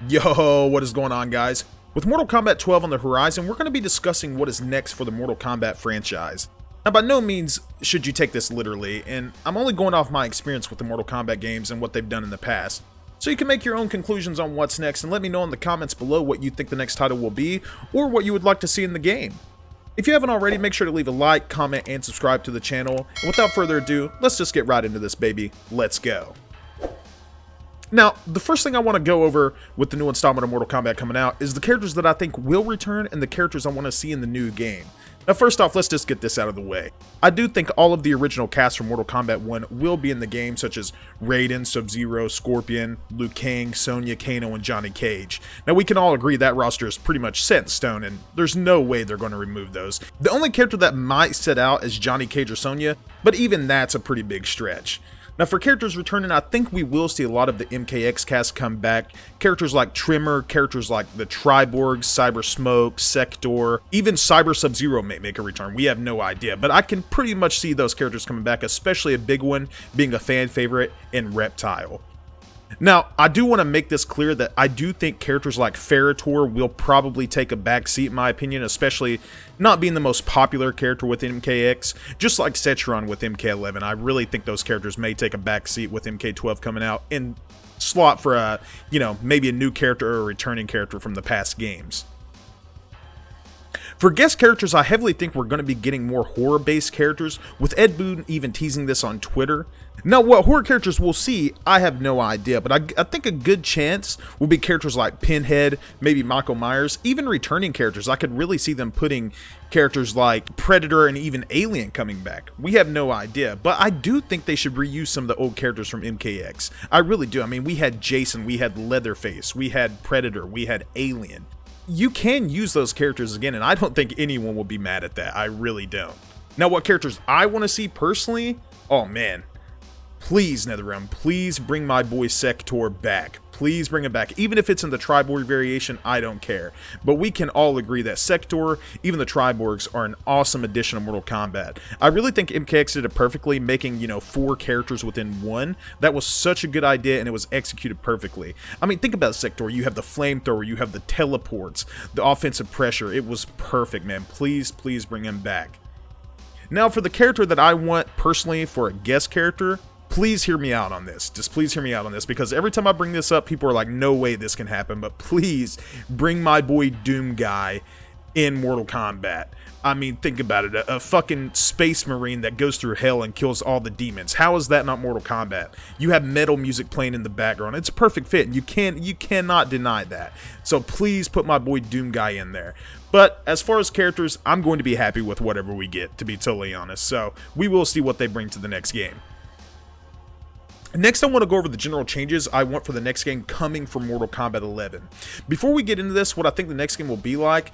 Yo, what is going on, guys? With Mortal Kombat 12 on the horizon, we're going to be discussing what is next for the Mortal Kombat franchise. Now, by no means should you take this literally, and I'm only going off my experience with the Mortal Kombat games and what they've done in the past. So you can make your own conclusions on what's next and let me know in the comments below what you think the next title will be, or what you would like to see in the game. If you haven't already, make sure to leave a like, comment, and subscribe to the channel. And without further ado, let's just get right into this, baby. Let's go. Now, the first thing I want to go over with the new installment of Mortal Kombat coming out is the characters that I think will return and the characters I want to see in the new game. Now, first off, let's just get this out of the way. I do think all of the original cast from Mortal Kombat 1 will be in the game, such as Raiden, Sub-Zero, Scorpion, Liu Kang, Sonya, Kano, and Johnny Cage. Now, we can all agree that roster is pretty much set in stone, and there's no way they're going to remove those. The only character that might sit out is Johnny Cage or Sonya, but even that's a pretty big stretch. Now, for characters returning, I think we will see a lot of the MKX cast come back. Characters like Tremor, characters like the Triborg, Cyber Smoke, Sector, even Cyber Sub-Zero may make a return. We have no idea, but I can pretty much see those characters coming back, especially a big one being a fan favorite in Reptile. Now, I do want to make this clear that I do think characters like Ferritor will probably take a back seat, in my opinion, especially not being the most popular character with MKX, just like Setron with MK11. I really think those characters may take a back seat with MK12 coming out and slot for a, maybe a new character or a returning character from the past games. For guest characters, I heavily think we're going to be getting more horror-based characters, with Ed Boon even teasing this on Twitter. Now, what horror characters we'll see, I have no idea, but I think a good chance will be characters like Pinhead, maybe Michael Myers, even returning characters. I could really see them putting characters like Predator and even Alien coming back. We have no idea, but I do think they should reuse some of the old characters from MKX. I really do. I mean, we had Jason, we had Leatherface, we had Predator, we had Alien. You can use those characters again, and I don't think anyone will be mad at that. I really don't. Now, what characters I want to see personally? Oh, man. Please, NetherRealm, please bring my boy Sector back. Please bring him back. Even if it's in the Triborg variation, I don't care. But we can all agree that Sector, even the Triborgs, are an awesome addition to Mortal Kombat. I really think MKX did it perfectly, making, 4 characters within one. That was such a good idea, and it was executed perfectly. I mean, think about Sector. You have the flamethrower, you have the teleports, the offensive pressure. It was perfect, man. Please, please bring him back. Now, for the character that I want personally for a guest character, please hear me out on this. Just please hear me out on this, because every time I bring this up, people are like, no way this can happen. But please bring my boy Doom Guy in Mortal Kombat. I mean, think about it. A fucking space marine that goes through hell and kills all the demons. How is that not Mortal Kombat? You have metal music playing in the background. It's a perfect fit. You cannot deny that. So please put my boy Doom Guy in there. But as far as characters, I'm going to be happy with whatever we get, to be totally honest. So we will see what they bring to the next game. Next, I want to go over the general changes I want for the next game coming from Mortal Kombat 11. Before we get into this, what I think the next game will be like,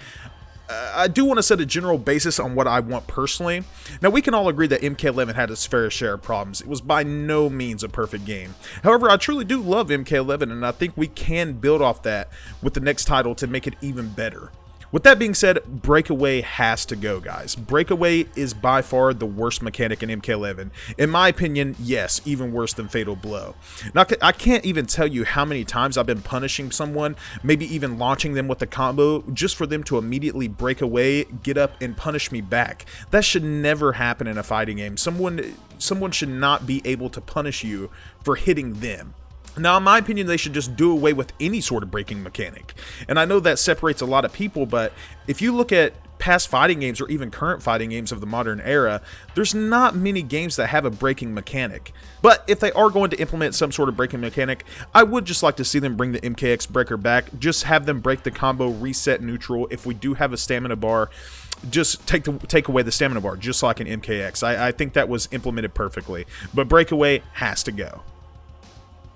I do want to set a general basis on what I want personally. Now, we can all agree that MK11 had its fair share of problems. It was by no means a perfect game. However, I truly do love MK11, and I think we can build off that with the next title to make it even better. With that being said, Breakaway has to go, guys. Breakaway is by far the worst mechanic in MK11. In my opinion, yes, even worse than Fatal Blow. Now, I can't even tell you how many times I've been punishing someone, maybe even launching them with a combo, just for them to immediately break away, get up, and punish me back. That should never happen in a fighting game. Someone should not be able to punish you for hitting them. Now, in my opinion, they should just do away with any sort of breaking mechanic. And I know that separates a lot of people, but if you look at past fighting games or even current fighting games of the modern era, there's not many games that have a breaking mechanic. But if they are going to implement some sort of breaking mechanic, I would just like to see them bring the MKX breaker back. Just have them break the combo, reset neutral. If we do have a stamina bar, just take away the stamina bar, just like an MKX. I think that was implemented perfectly. But Breakaway has to go.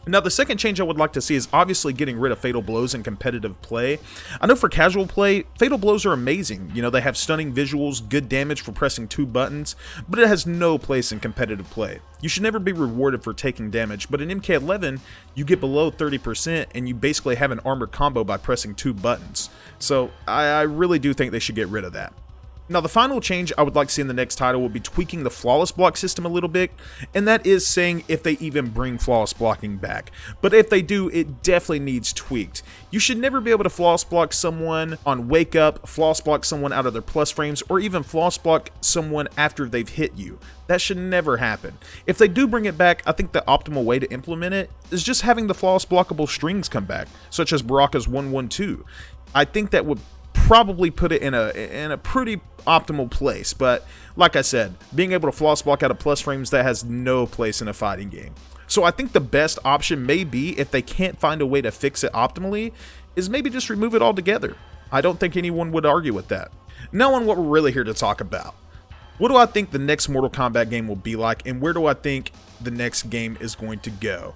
Now, the second change I would like to see is obviously getting rid of Fatal Blows in competitive play. I know for casual play, Fatal Blows are amazing. They have stunning visuals, good damage for pressing 2 buttons, but it has no place in competitive play. You should never be rewarded for taking damage, but in MK11, you get below 30% and you basically have an armored combo by pressing 2 buttons. So I really do think they should get rid of that. Now, the final change I would like to see in the next title would be tweaking the flawless block system a little bit, and that is saying if they even bring flawless blocking back. But if they do, it definitely needs tweaked. You should never be able to flawless block someone on wake up, flawless block someone out of their plus frames, or even flawless block someone after they've hit you. That should never happen. If they do bring it back, I think the optimal way to implement it is just having the flawless blockable strings come back, such as Baraka's 112. I think that would probably put it in a pretty optimal place, but like I said, being able to flawless block out of plus frames, that has no place in a fighting game. So I think the best option may be, if they can't find a way to fix it optimally, is maybe just remove it altogether. I don't think anyone would argue with that. Now on what we're really here to talk about. What do I think the next Mortal Kombat game will be like, and where do I think the next game is going to go?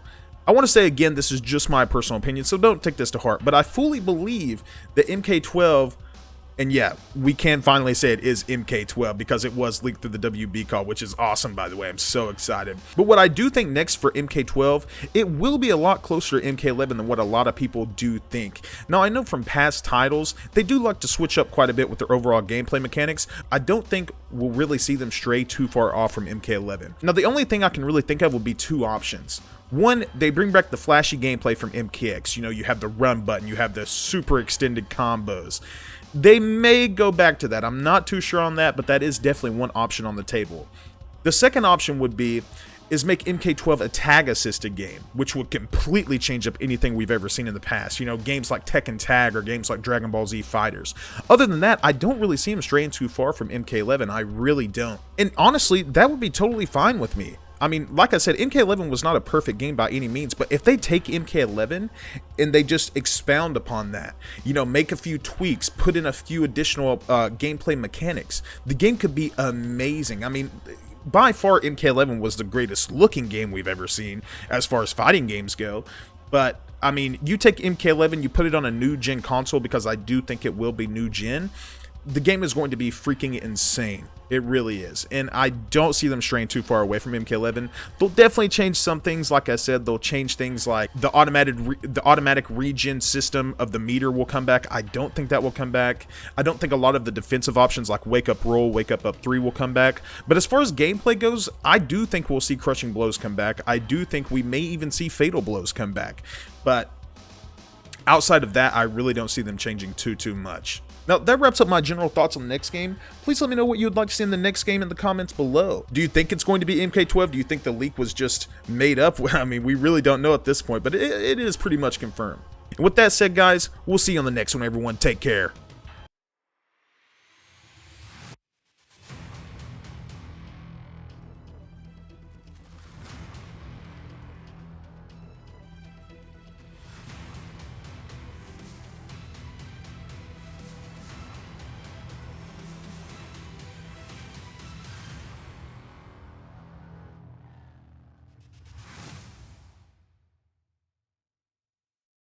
I want to say again, this is just my personal opinion, so don't take this to heart, but I fully believe that MK12, and yeah, we can finally say it is MK12 because it was leaked through the WB call, which is awesome, by the way. I'm so excited. But what I do think next for MK12, it will be a lot closer to MK11 than what a lot of people do think. Now, I know from past titles, they do like to switch up quite a bit with their overall gameplay mechanics. I don't think we'll really see them stray too far off from MK11. Now, the only thing I can really think of would be two options. One, they bring back the flashy gameplay from MKX. You know, you have the run button, you have the super extended combos. They may go back to that. I'm not too sure on that, but that is definitely one option on the table. The second option would be make MK12 a tag assisted game, which would completely change up anything we've ever seen in the past. You know, games like Tekken Tag or games like Dragon Ball Z Fighters. Other than that, I don't really see them straying too far from MK11. I really don't. And honestly, that would be totally fine with me. I mean, like I said, MK11 was not a perfect game by any means, but if they take MK11 and they just expound upon that, you know, make a few tweaks, put in a few additional gameplay mechanics, the game could be amazing. I mean, by far, MK11 was the greatest looking game we've ever seen as far as fighting games go, but I mean, you take MK11, you put it on a new gen console, because I do think it will be new gen, the game is going to be freaking insane. It really is. And I don't see them straying too far away from MK11. They'll definitely change some things. Like I said, they'll change things like the automatic regen system of the meter will come back. I don't think that will come back. I don't think a lot of the defensive options like wake up roll, wake up 3 will come back. But as far as gameplay goes, I do think we'll see crushing blows come back. I do think we may even see fatal blows come back. But outside of that, I really don't see them changing too much. Now, that wraps up my general thoughts on the next game. Please let me know what you would like to see in the next game in the comments below. Do you think it's going to be MK12? Do you think the leak was just made up? I mean, we really don't know at this point, but it is pretty much confirmed. And with that said, guys, we'll see you on the next one, everyone. Take care.